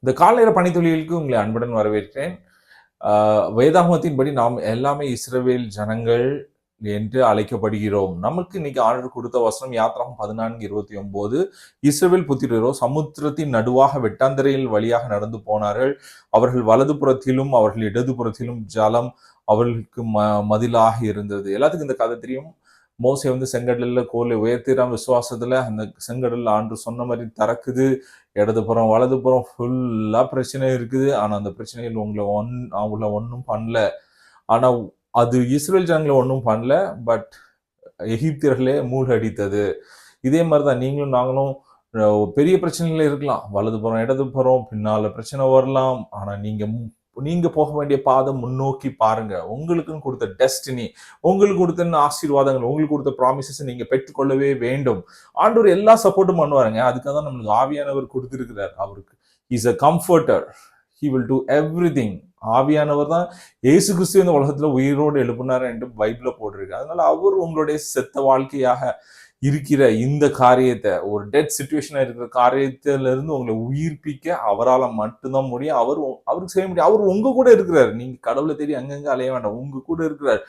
இந்த காலையில பணித்தொழிலுக்கு உங்களை அன்புடன் வரவேற்கிறேன். வேதாகமத்தின்படி நாம் எல்லாமே இஸ்ரவேல் ஜனங்கள் என்று அழைக்கப்படுகிறோம். நமக்கு இன்னைக்கு ஆண்டவர் கொடுத்த வசனம் யாத்திராகமம் 14:29. இஸ்ரவேல் புத்திரரோ சமுத்திரத்தின் நடுவாக வெட்டாந்தரையில் வழியாக நடந்து போனார்கள். அவர்கள் வலதுபுறத்திலும் அவர்கள் இடதுபுறத்திலும் ஜலம் அவர்களுக்கு மதிலாக இருந்தது. எல்லாத்துக்கும் இந்த கதை தெரியும். மோசே செங்கடல்ல கோலை உயர்த்திறான் விசுவாசத்துல. அந்த செங்கடல்ல ஆண்டு சொன்ன மாதிரி திறக்குது. இடதுபுறம் வலதுபுறம் ஃபுல்லா பிரச்சனை இருக்குது. ஆனா அந்த பிரச்சனைகள் அவங்கள ஒன்றும் பண்ணல. ஆனா அது இஸ்ரேல் ஜனங்களை ஒன்றும் பண்ணல. பட் எகிப்தியர்களே மூழ்கடித்தது. இதே மாதிரிதான் நீங்களும் நாங்களும் பெரிய பிரச்சனைகள் இருக்கலாம். வலதுபுறம் இடதுபுறம் பின்னால பிரச்சனை வரலாம். ஆனா நீங்க போக வேண்டிய பாதை முன்னோக்கி பாருங்க. உங்களுக்குன்னு கொடுத்த டெஸ்டினி, உங்களுக்கு கொடுத்த ஆசீர்வாதங்கள், உங்களுக்கு கொடுத்த ப்ராமிசஸ் நீங்க பெற்றுக்கொள்ளவே வேண்டும். ஆண்டவர் எல்லா சப்போர்ட்டும் பண்ணுவாருங்க. அதுக்காக தான் நம்மளுக்கு ஆவியானவர் கொடுத்திருக்கிறார். அவருக்கு is a comforter. He will do everything. ஆவியானவர் தான் இயேசு கிறிஸ்து இந்த உலகத்துல உயிரோடு எழுப்பினார் என்று பைபிள்ல போட்டிருக்கு. அதனால அவர் உங்களுடைய செத்த வாழ்க்கையாக இருக்கிற இந்த காரியத்தை, ஒரு டெட் சிச்சுவேஷனா இருக்கிற காரியத்தில இருந்து உங்களை உயிர்ப்பிக்க அவரால் மட்டும்தான் முடியும். அவருக்கு செய்ய முடியும். அவர் உங்க கூட இருக்கிறார். நீங்க கடவுளை தேடி அங்கங்க அலைய வேண்டாம். உங்க கூட இருக்கிறார்.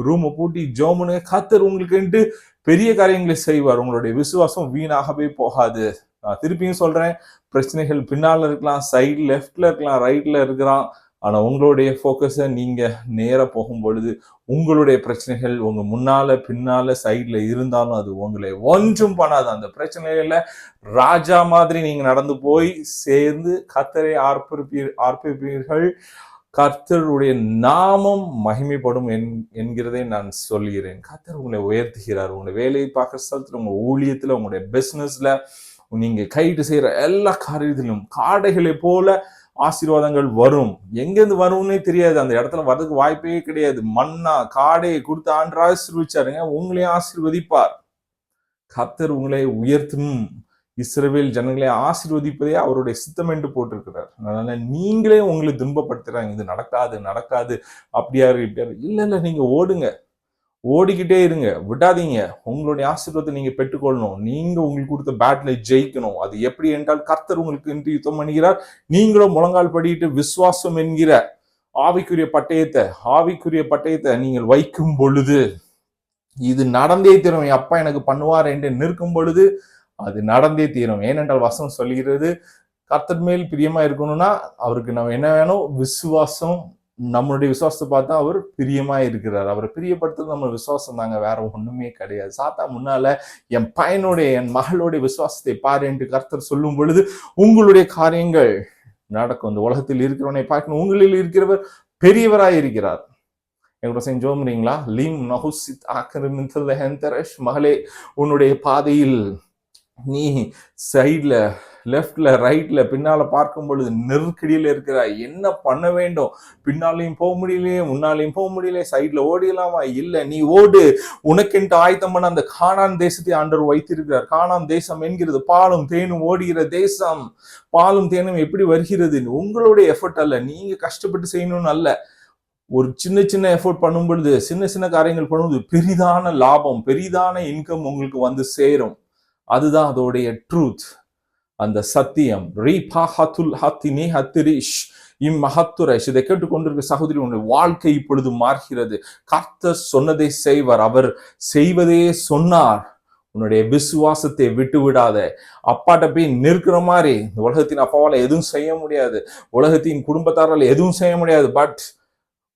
ரூமை பூட்டி ஜோமுன்னு கர்த்தர் உங்களுக்கு பெரிய காரியங்களை செய்வார். உங்களுடைய விசுவாசம் வீணாகவே போகாது. நான் திருப்பியும் சொல்றேன், பிரச்சனைகள் பின்னால இருக்கலாம், சைடு லெஃப்ட்ல இருக்கலாம், ரைட்ல இருக்கிறான். ஆனா உங்களுடைய போக்கஸை நீங்க நேர போகும் பொழுது உங்களுடைய பிரச்சனைகள் உங்க முன்னால பின்னால சைட்ல இருந்தாலும் அது உங்களை ஒன்றும் பண்ணாது. அந்த பிரச்சனையில ராஜா மாதிரி நீங்க நடந்து போய் சேர்ந்து கர்த்தரை ஆர்ப்பிப்பீர்கள். கர்த்தருடைய நாமம் மகிமைப்படும் என்கிறதை நான் சொல்கிறேன். கர்த்தர் உங்களை உயர்த்துகிறார். உங்களுடைய வேலையை பார்க்குற ஸ்தலத்துல, உங்க ஊழியத்துல, உங்களுடைய பிசினஸ்ல, நீங்க கைட்டு செய்யற எல்லா காரியத்திலும் காடைகளை போல ஆசீர்வாதங்கள் வரும். எங்கிருந்து வரும்னே தெரியாது. அந்த இடத்துல வர்றதுக்கு வாய்ப்பே கிடையாது. மண்ணா காடையை கொடுத்து ஆண்டு ஆசீர்வதிச்சாருங்க. உங்களையும் ஆசீர்வதிப்பார். கர்த்தர் உங்களை உயர்த்தும். இஸ்ரவேல் ஜனங்களை ஆசீர்வதிப்பதே அவருடைய சித்தம் என்று போட்டிருக்கிறார். அதனால நீங்களே உங்களை துன்பப்படுத்துறாங்க. இது நடக்காது அப்படியாரு இப்படியாரு. இல்ல, நீங்க ஓடுங்க. ஓடிக்கிட்டே இருங்க, விடாதீங்க. உங்களுடைய ஆசீர்வாதத்தை நீங்க பெற்றுக்கொள்ளணும். நீங்க உங்களுக்கு கொடுத்த பேட்டிலை ஜெயிக்கணும். அது எப்படி என்றால் கர்த்தர் உங்களுக்கு இன்று யுத்தம் பண்ணுகிறார். நீங்களும் முழங்கால் படிட்டு விசுவாசம் என்கிற ஆவிக்குரிய பட்டயத்தை நீங்கள் வைக்கும் பொழுது இது நடந்தே தீரும். என் அப்பா எனக்கு பண்ணுவார் என்று நிற்கும் பொழுது அது நடந்தே தீரும். ஏனென்றால் வசனம் சொல்கிறது, கர்த்தர் மேல் பிரியமா இருக்கணும்னா அவருக்கு நம்ம என்ன வேணும்? விசுவாசம். நம்மளுடைய விசுவாசத்தை பார்த்தா அவர் பிரியமா இருக்கிறார். அவரை பிரியப்படுத்துறது நம்ம விசுவாசம் தாங்க, வேற ஒண்ணுமே கிடையாது. சாத்தா முன்னால என் மகளுடைய விசுவாசத்தை பாரு என்று கர்த்தர் சொல்லும் பொழுது உங்களுடைய காரியங்கள் நடக்கும். இந்த உலகத்தில் இருக்கிறவனை பார்க்கணும். உங்களில் இருக்கிறவர் பெரியவராய் இருக்கிறார். எங்களோட செஞ்சு ஜோம்றீங்களா? லீம் நஹுசித் ஆக்கிரமித்தல் மகளே, உன்னுடைய பாதையில் நீ சைட்ல லெஃப்ட்ல ரைட்ல பின்னால பார்க்கும் பொழுது நெருக்கடியில இருக்கிறாய். என்ன பண்ண வேண்டும்? பின்னாலையும் போக முடியலையே, முன்னாலையும் போக முடியலையே, சைட்ல ஓடிடலாமா? இல்ல, நீ ஓடு. உனக்கென்று ஆயத்தம் பண்ண அந்த கானான் தேசத்தை ஆண்டவர் வைத்திருக்கிறார். கானான் தேசம் என்கிறது பாலும் தேனும் ஓடுகிற தேசம். பாலும் தேனும் எப்படி வருகிறது? உங்களுடைய எஃபர்ட் அல்ல, நீங்க கஷ்டப்பட்டு செய்யணும்னு அல்ல. ஒரு சின்ன எஃபோர்ட் பண்ணும் பொழுது, சின்ன காரியங்கள் பண்ணும்போது பெரிதான லாபம், பெரிதான இன்கம் உங்களுக்கு சேரும். அதுதான் அதோடைய ட்ரூத், அந்த சத்தியம். இதை கேட்டுக்கொண்டிருக்கிற சகோதரி, உன்னுடைய வாழ்க்கை இப்பொழுது மாறுகிறது. கர்த்தர் சொன்னதை செய்வார். அவர் செய்வதே சொன்னார். உன்னுடைய விசுவாசத்தை விட்டு விடாத. அப்பாட்ட போய் நிற்கிற மாதிரி இந்த உலகத்தின் அப்பாவால எதுவும் செய்ய முடியாது, உலகத்தின் குடும்பத்தாரால் எதுவும் செய்ய முடியாது. பட்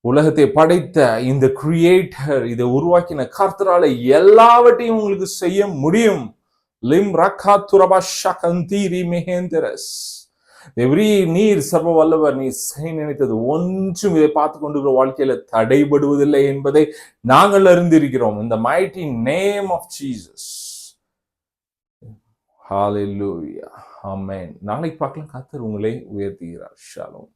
உலகத்தை படைத்த இந்த கிரியேட்டர், இதை உருவாக்கின கர்த்தரால எல்லாவற்றையும் உங்களுக்கு செய்ய முடியும். நீர் சர்வ வல்லவர். நீ செய்ய நினைத்தது ஒன்றும் இதை பார்த்து கொண்டிருக்கிற வாழ்க்கையில தடைபடுவதில்லை என்பதை நாங்கள் அறிந்திருக்கிறோம். இந்த mighty name of Jesus. Hallelujah. Amen. நாளைக்கு பார்க்கலாம். கர்த்தர் உங்களை உயர்த்துகிறார். ஷாலோம்.